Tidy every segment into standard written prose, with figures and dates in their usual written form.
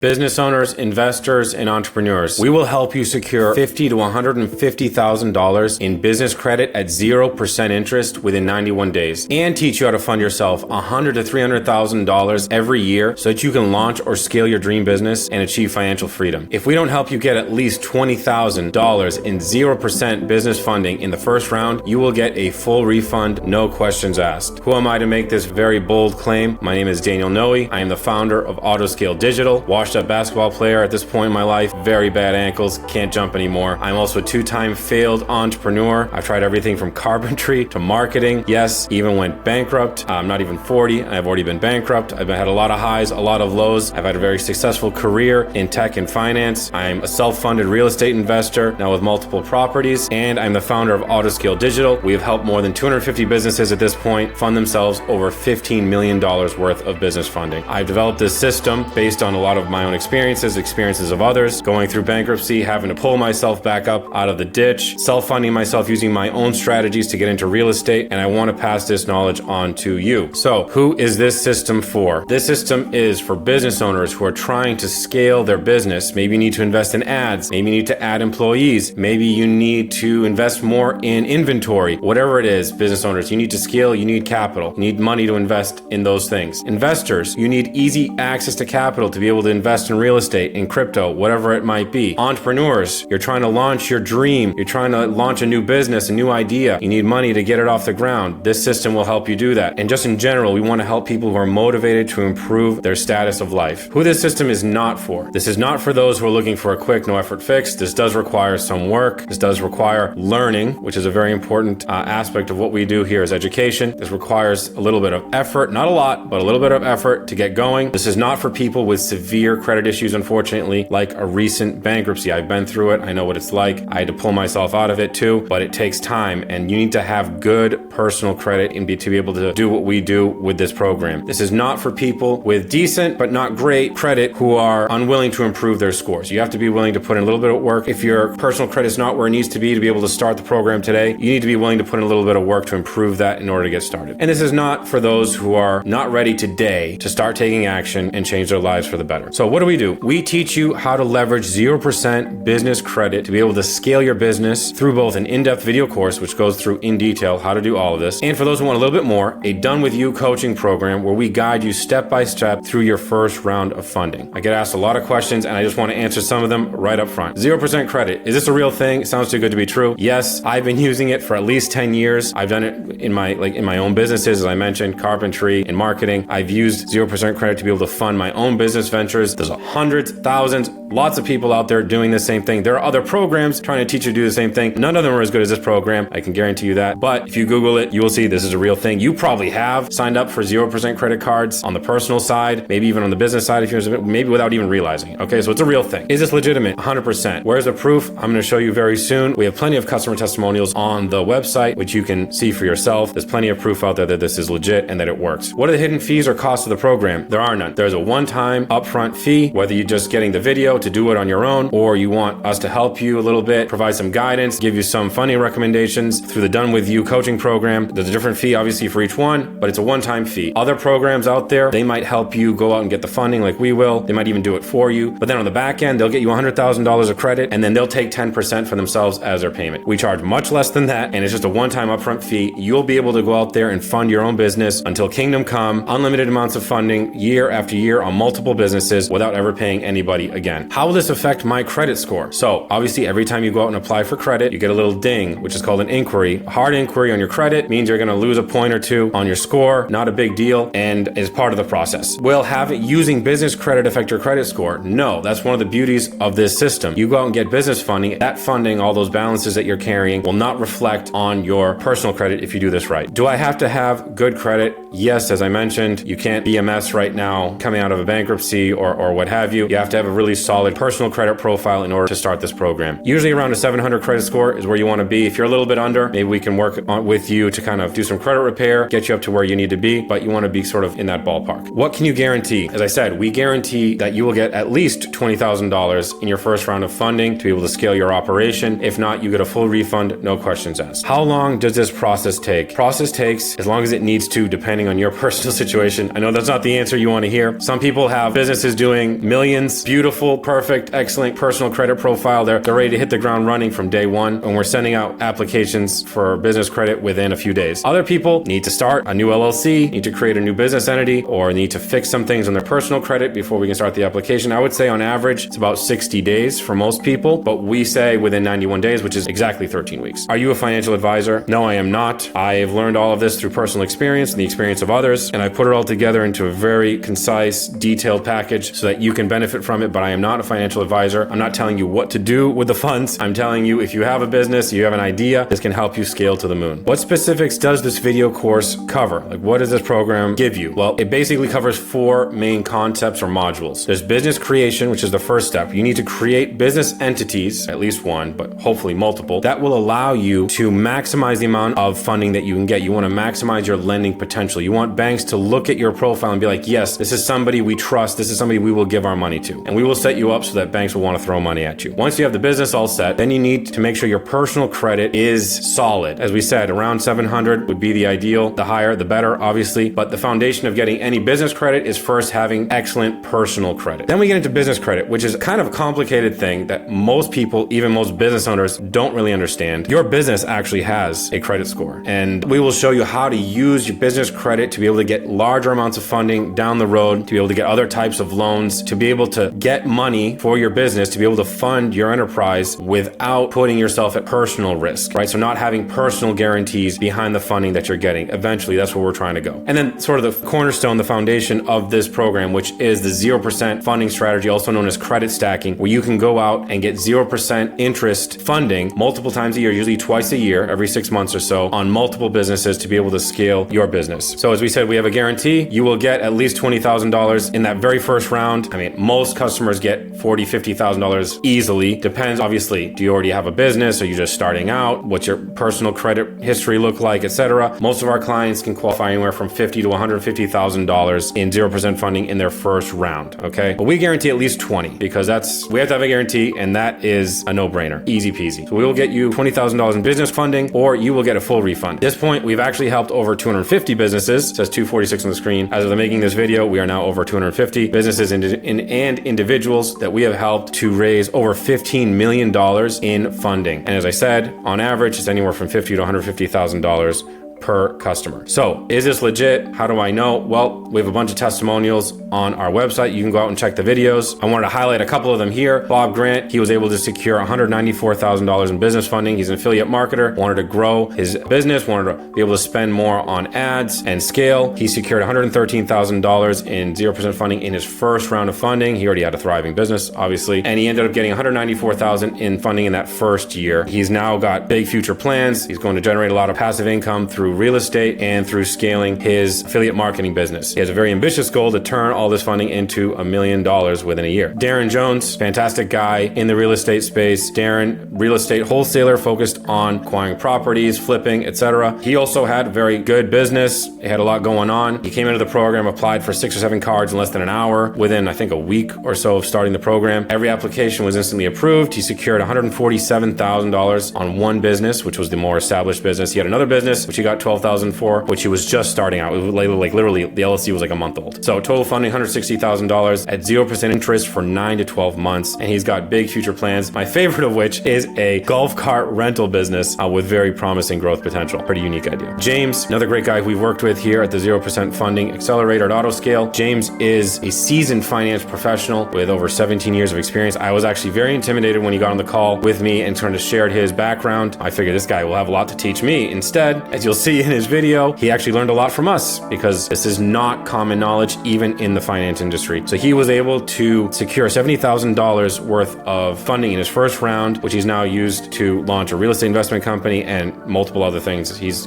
Business owners, investors, and entrepreneurs, we will help you secure $50,000 to $150,000 in business credit at 0% interest within 91 days, and teach you how to fund yourself $100,000 to $300,000 every year so that you can launch or scale your dream business and achieve financial freedom. If we don't help you get at least $20,000 in 0% business funding in the first round, you will get a full refund, no questions asked. Who am I to make this very bold claim? My name is Daniel Noe. I am the founder of Autoscale Digital. Washed-up basketball player at this point in my life, very bad ankles, can't jump anymore. I'm also a two-time failed entrepreneur. I've tried everything from carpentry to marketing. Yes, even went bankrupt. I'm not even 40. I've already been bankrupt. I've had a lot of highs, a lot of lows. I've had a very successful career in tech and finance. I'm a self-funded real estate investor, now with multiple properties, and I'm the founder of Autoscale Digital. We have helped more than 250 businesses at this point fund themselves over $15 million worth of business funding. I've developed this system based on a lot of my own experiences of others, going through bankruptcy, having to pull myself back up out of the ditch, self-funding myself using my own strategies to get into real estate, and I want to pass this knowledge on to you. So, who is this system for? This system is for business owners who are trying to scale their business. Maybe you need to invest in ads, maybe you need to add employees, maybe you need to invest more in inventory. Whatever it is, business owners, you need to scale, you need capital, you need money to invest in those things. Investors, you need easy access to capital to be able to invest in real estate, in crypto, whatever it might be. Entrepreneurs, you're trying to launch your dream. You're trying to launch a new business, a new idea. You need money to get it off the ground. This system will help you do that. And just in general, we want to help people who are motivated to improve their status of life. Who this system is not for. This is not for those who are looking for a quick, no effort fix. This does require some work. This does require learning, which is a very important aspect of what we do here as education. This requires a little bit of effort, not a lot, but a little bit of effort to get going. This is not for people with severe credit issues, unfortunately, like a recent bankruptcy. I've been through it. I know what it's like. I had to pull myself out of it too, but it takes time, and you need to have good personal credit and to be able to do what we do with this program. This is not for people with decent but not great credit who are unwilling to improve their scores. You have to be willing to put in a little bit of work. If your personal credit is not where it needs to be able to start the program today, you need to be willing to put in a little bit of work to improve that in order to get started. And this is not for those who are not ready today to start taking action and change their lives for the better. So what do? We teach you how to leverage 0% business credit to be able to scale your business through both an in-depth video course, which goes through in detail how to do all of this, and for those who want a little bit more, a done-with-you coaching program where we guide you step-by-step through your first round of funding. I get asked a lot of questions, and I just want to answer some of them right up front. 0% credit. Is this a real thing? It sounds too good to be true. Yes, I've been using it for at least 10 years. I've done it in my own businesses, as I mentioned, carpentry and marketing. I've used 0% credit to be able to fund my own business ventures. There's hundreds, thousands, lots of people out there doing the same thing. There are other programs trying to teach you to do the same thing. None of them are as good as this program. I can guarantee you that. But if you Google it, you will see this is a real thing. You probably have signed up for 0% credit cards on the personal side, maybe even on the business side, if you're maybe without even realizing it. Okay, so it's a real thing. Is this legitimate? 100%. Where's the proof? I'm going to show you very soon. We have plenty of customer testimonials on the website, which you can see for yourself. There's plenty of proof out there that this is legit and that it works. What are the hidden fees or costs of the program? There are none. There's a one-time upfront fee, whether you just getting the video to do it on your own, or you want us to help you a little bit, provide some guidance, give you some funding recommendations through the Done With You coaching program. There's a different fee obviously for each one, but it's a one-time fee. Other programs out there, they might help you go out and get the funding like we will. They might even do it for you. But then on the back end, they'll get you $100,000 of credit, and then they'll take 10% for themselves as their payment. We charge much less than that, and it's just a one-time upfront fee. You'll be able to go out there and fund your own business until kingdom come, unlimited amounts of funding year after year on multiple businesses without ever paying anybody again. How will this affect my credit score? So obviously every time you go out and apply for credit, you get a little ding, which is called an inquiry. A hard inquiry on your credit means you're going to lose a point or two on your score. Not a big deal, and is part of the process. Will having using business credit affect your credit score? No, that's one of the beauties of this system. You go out and get business funding. That funding, all those balances that you're carrying, will not reflect on your personal credit if you do this right. Do I have to have good credit? Yes, as I mentioned, you can't be a mess right now coming out of a bankruptcy or what have you. You have to have a really solid solid personal credit profile in order to start this program. Usually around a 700 credit score is where you want to be. If you're a little bit under, maybe we can work with you to kind of do some credit repair, get you up to where you need to be, but you want to be sort of in that ballpark. What can you guarantee? As I said, we guarantee that you will get at least $20,000 in your first round of funding to be able to scale your operation. If not, you get a full refund, no questions asked. How long does this process take? Process takes as long as it needs to, depending on your personal situation. I know that's not the answer you want to hear. Some people have businesses doing millions, beautiful, perfect, excellent personal credit profile. They're ready to hit the ground running from day one, and we're sending out applications for business credit within a few days. Other people need to start a new LLC, need to create a new business entity, or need to fix some things on their personal credit before we can start the application. I would say on average, it's about 60 days for most people, but we say within 91 days, which is exactly 13 weeks. Are you a financial advisor? No, I am not. I have learned all of this through personal experience and the experience of others, and I put it all together into a very concise, detailed package so that you can benefit from it, but I am not a financial advisor. I'm not telling you what to do with the funds. I'm telling you, if you have a business, you have an idea, this can help you scale to the moon. What specifics does this video course cover? Like, what does this program give you? Well, it basically covers 4 main concepts or modules. There's business creation, which is the first step. You need to create business entities, at least one, but hopefully multiple, that will allow you to maximize the amount of funding that you can get. You want to maximize your lending potential. You want banks to look at your profile and be like, yes, this is somebody we trust. This is somebody we will give our money to. And we will set you up so that banks will want to throw money at you. Once you have the business all set, then you need to make sure your personal credit is solid. As we said, around 700 would be the ideal. The higher, the better, obviously. But the foundation of getting any business credit is first having excellent personal credit. Then we get into business credit, which is kind of a complicated thing that most people, even most business owners, don't really understand. Your business actually has a credit score, and we will show you how to use your business credit to be able to get larger amounts of funding down the road, to be able to get other types of loans, to be able to get money for your business, to be able to fund your enterprise without putting yourself at personal risk, right? So not having personal guarantees behind the funding that you're getting. Eventually, that's where we're trying to go. And then sort of the cornerstone, the foundation of this program, which is the 0% funding strategy, also known as credit stacking, where you can go out and get 0% interest funding multiple times a year, usually twice a year, every 6 months or so, on multiple businesses to be able to scale your business. So as we said, we have a guarantee. You will get at least $20,000 in that very first round. I mean, most customers get $40,000, $50,000 easily. Depends, obviously, do you already have a business? Are you just starting out? What's your personal credit history look like, etc.? Most of our clients can qualify anywhere from $50,000 to $150,000 in 0% funding in their first round, okay? But we guarantee at least 20 because we have to have a guarantee, and that is a no-brainer. Easy peasy. So we will get you $20,000 in business funding, or you will get a full refund. At this point, we've actually helped over 250 businesses. It says 246 on the screen. As of making this video, we are now over 250 businesses and individuals that we have helped to raise over $15 million in funding. And as I said, on average, it's anywhere from $50,000 to $150,000 per customer. So is this legit? How do I know? Well, we have a bunch of testimonials on our website. You can go out and check the videos. I wanted to highlight a couple of them here. Bob Grant, he was able to secure $194,000 in business funding. He's an affiliate marketer, wanted to grow his business, wanted to be able to spend more on ads and scale. He secured $113,000 in 0% funding in his first round of funding. He already had a thriving business, obviously, and he ended up getting $194,000 in funding in that first year. He's now got big future plans. He's going to generate a lot of passive income through real estate and through scaling his affiliate marketing business. He has a very ambitious goal to turn all this funding into $1 million within a year. Darren Jones, fantastic guy in the real estate space. Darren, real estate wholesaler focused on acquiring properties, flipping, etc. He also had a very good business. He had a lot going on. He came into the program, applied for 6 or 7 cards in less than an hour. Within, I think, a week or so of starting the program, every application was instantly approved. He secured $147,000 on one business, which was the more established business. He had another business, which he got $12,000 for, which he was just starting out. It was like literally the LLC was like a month old. So total funding $160,000 at 0% interest for 9 to 12 months, and he's got big future plans. My favorite of which is a golf cart rental business with very promising growth potential. Pretty unique idea. James, another great guy we've worked with here at the 0% funding Accelerator at Autoscale. James is a seasoned finance professional with over 17 years of experience. I was actually very intimidated when he got on the call with me and turned to share his background. I figured this guy will have a lot to teach me. Instead, as you'll see in his video, he actually learned a lot from us because this is not common knowledge even in the the finance industry. So he was able to secure $70,000 worth of funding in his first round, which he's now used to launch a real estate investment company and multiple other things. He's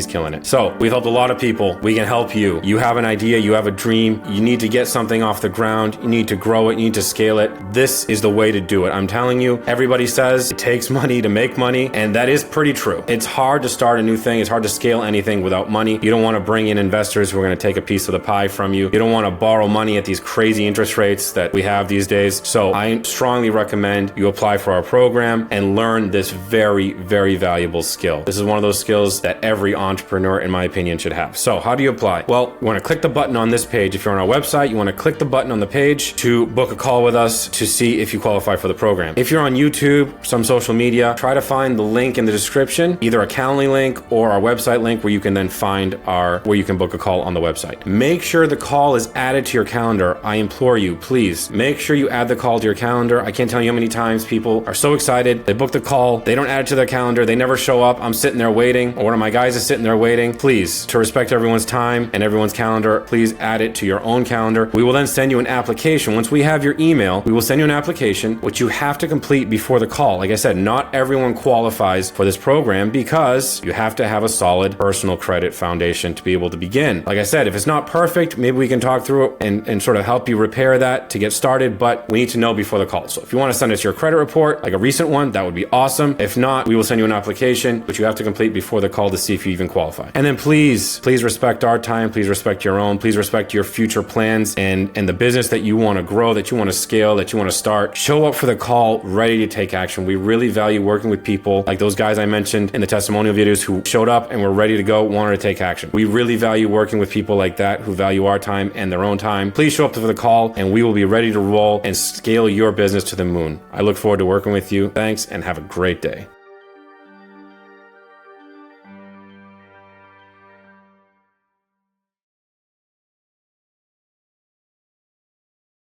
killing it. So we've helped a lot of people. We can help you. You have an idea, you have a dream, you need to get something off the ground, you need to grow it, you need to scale it. This is the way to do it. I'm telling you, everybody says it takes money to make money, and that is pretty true. It's hard to start a new thing. It's hard to scale anything without money. You don't want to bring in investors who are going to take a piece of the pie from you. You don't want to borrow money at these crazy interest rates that we have these days. So I strongly recommend you apply for our program and learn this very, very valuable skill. This is one of those skills that every entrepreneur, in my opinion, should have. So how do you apply? Well, you want to click the button on this page. If you're on our website, you want to click the button on the page to book a call with us to see if you qualify for the program. If you're on YouTube, some social media, try to find the link in the description, either a Calendly link or our website link where you can then find where you can book a call on the website. Make sure the call is added to your calendar. I implore you, please make sure you add the call to your calendar. I can't tell you how many times people are so excited. They book the call, they don't add it to their calendar, they never show up. I'm sitting there waiting, or one of my guys is sitting there waiting. Please, to respect everyone's time and everyone's calendar, please add it to your own calendar. We will then send you an application. Once we have your email, we will send you an application, which you have to complete before the call. Like I said, not everyone qualifies for this program because you have to have a solid personal credit foundation to be able to begin. Like I said, if it's not perfect, maybe we can talk through it and sort of help you repair that to get started, but we need to know before the call. So if you want to send us your credit report, like a recent one, that would be awesome. If not, we will send you an application, which you have to complete before the call to see if you even qualify. And then please respect our time. Please respect your own. Please respect your future plans and the business that you want to grow, that you want to scale, that you want to start. Show up for the call ready to take action. We really value working with people like those guys I mentioned in the testimonial videos who showed up and were ready to go, wanted to take action. We really value working with people like that who value our time and their own time. Please show up for the call and we will be ready to roll and scale your business to the moon. I look forward to working with you. Thanks and have a great day.